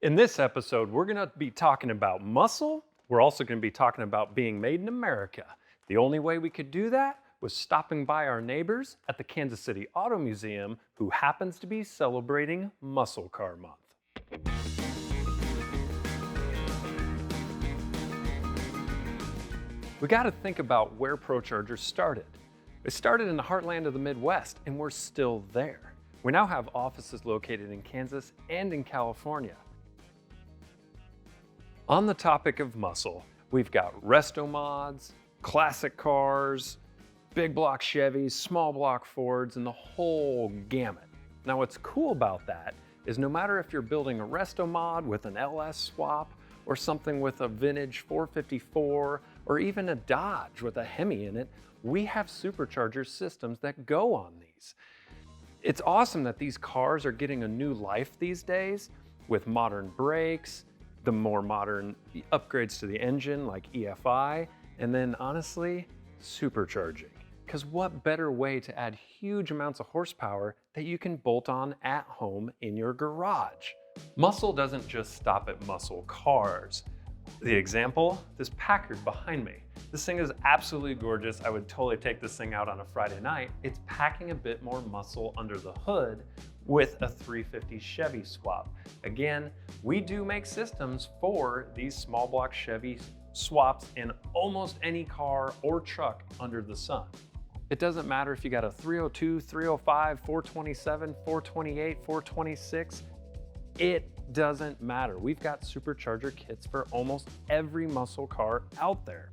In this episode, we're gonna be talking about muscle. We're also gonna be talking about being made in America. The only way we could do that was stopping by our neighbors at the Kansas City Auto Museum, who happens to be celebrating Muscle Car Month. We gotta think about where ProCharger started. It started in the heartland of the Midwest, and we're still there. We now have offices located in Kansas and in California. On the topic of muscle, we've got resto mods, classic cars, big block Chevys, small block Fords, and the whole gamut. Now what's cool about that is no matter if you're building a resto mod with an LS swap or something with a vintage 454 or even a Dodge with a Hemi in it, we have supercharger systems that go on these. It's awesome that these cars are getting a new life these days with modern brakes, the more modern upgrades to the engine like EFI, and then honestly, supercharging. Because what better way to add huge amounts of horsepower that you can bolt on at home in your garage? Muscle doesn't just stop at muscle cars. The example, this Packard behind me. This thing is absolutely gorgeous. I would totally take this thing out on a Friday night. It's packing a bit more muscle under the hood with a 350 Chevy swap. Again, we do make systems for these small block Chevy swaps in almost any car or truck under the sun. It doesn't matter if you got a 302, 305, 427, 428, 426, it doesn't matter. We've got supercharger kits for almost every muscle car out there.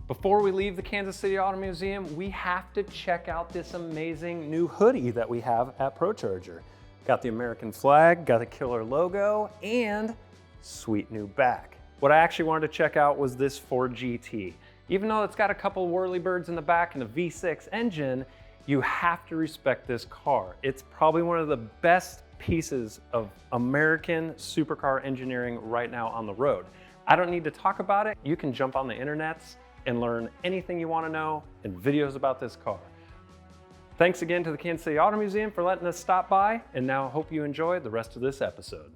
Before we leave the Kansas City Auto Museum, we have to check out this amazing new hoodie that we have at ProCharger. Got the American flag, got a killer logo, and sweet new back. What I actually wanted to check out was this Ford GT. Even though it's got a couple whirlybirds in the back and a V6 engine, you have to respect this car. It's probably one of the best pieces of American supercar engineering right now on the road. I don't need to talk about it. You can jump on the internets and learn anything you want to know and videos about this car. Thanks again to the Kansas City Auto Museum for letting us stop by, and now I hope you enjoy the rest of this episode.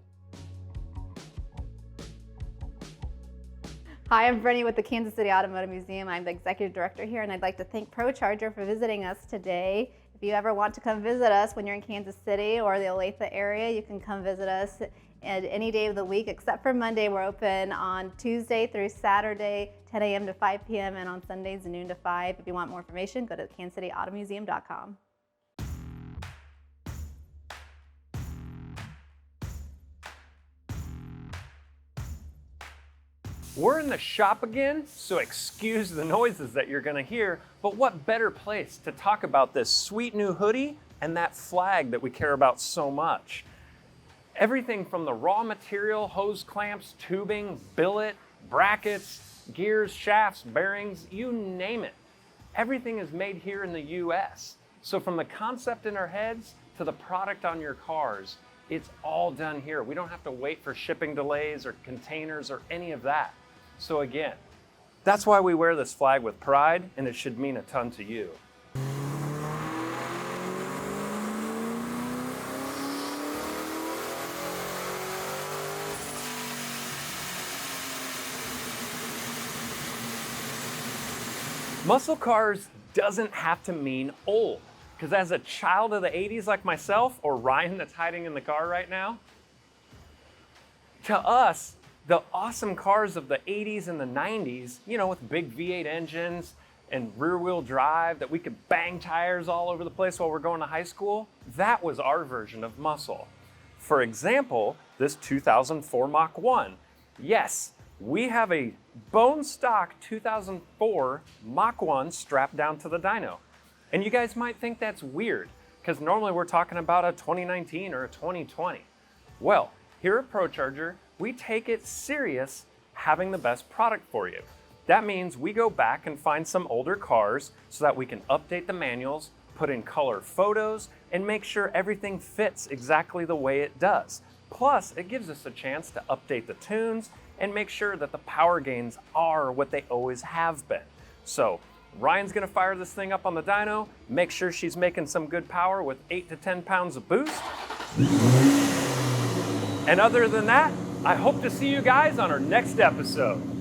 Hi, I'm Brenny with the Kansas City Automotive Museum. I'm the executive director here, and I'd like to thank ProCharger for visiting us today. If you ever want to come visit us when you're in Kansas City or the Olathe area, you can come visit us at any day of the week except for Monday. We're open on Tuesday through Saturday, 10 a.m. to 5 p.m. and on Sundays, noon to 5. If you want more information, go to kansascityautomuseum.com. We're in the shop again, so excuse the noises that you're gonna hear, but what better place to talk about this sweet new hoodie and that flag that we care about so much. Everything from the raw material, hose clamps, tubing, billet, brackets, gears, shafts, bearings, you name it. Everything is made here in the U.S. So from the concept in our heads to the product on your cars, it's all done here. We don't have to wait for shipping delays or containers or any of that. So again, that's why we wear this flag with pride, and it should mean a ton to you. Muscle cars doesn't have to mean old, because as a child of the 80s like myself, or Ryan that's hiding in the car right now, to us, the awesome cars of the 80s and the 90s, you know, with big V8 engines and rear wheel drive that we could bang tires all over the place while we're going to high school, that was our version of muscle. For example, this 2004 Mach 1. Yes, we have a bone stock 2004 Mach 1 strapped down to the dyno. And you guys might think that's weird, because normally we're talking about a 2019 or a 2020. Well, here at ProCharger, we take it serious having the best product for you. That means we go back and find some older cars so that we can update the manuals, put in color photos, and make sure everything fits exactly the way it does. Plus, it gives us a chance to update the tunes and make sure that the power gains are what they always have been. So, Ryan's gonna fire this thing up on the dyno, make sure she's making some good power with 8 to 10 pounds of boost. And other than that, I hope to see you guys on our next episode.